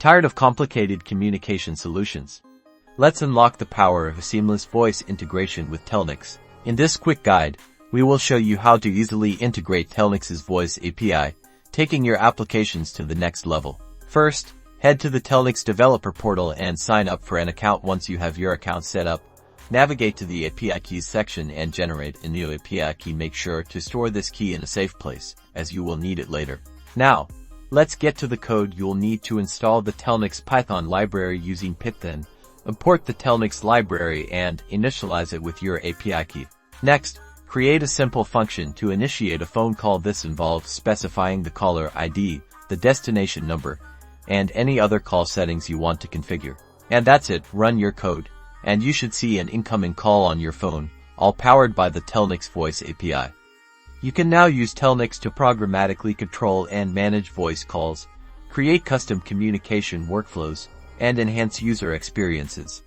Tired of complicated communication solutions? Let's unlock the power of a seamless voice integration with Telnyx. In this quick guide, we will show you how to easily integrate Telnyx's Voice API, taking your applications to the next level. First, head to the Telnyx developer portal and sign up for an account. Once you have your account set up, navigate to the API keys section and generate a new API key. Make sure to store this key in a safe place, as you will need it later. Now, let's get to the code. You'll need to install the Telnyx Python library using pip. Then, import the Telnyx library and initialize it with your API key. Next, create a simple function to initiate a phone call. This involves specifying the caller ID, the destination number, and any other call settings you want to configure. And that's it. Run your code, and you should see an incoming call on your phone, all powered by the Telnyx Voice API. You can now use Telnyx to programmatically control and manage voice calls, create custom communication workflows, and enhance user experiences.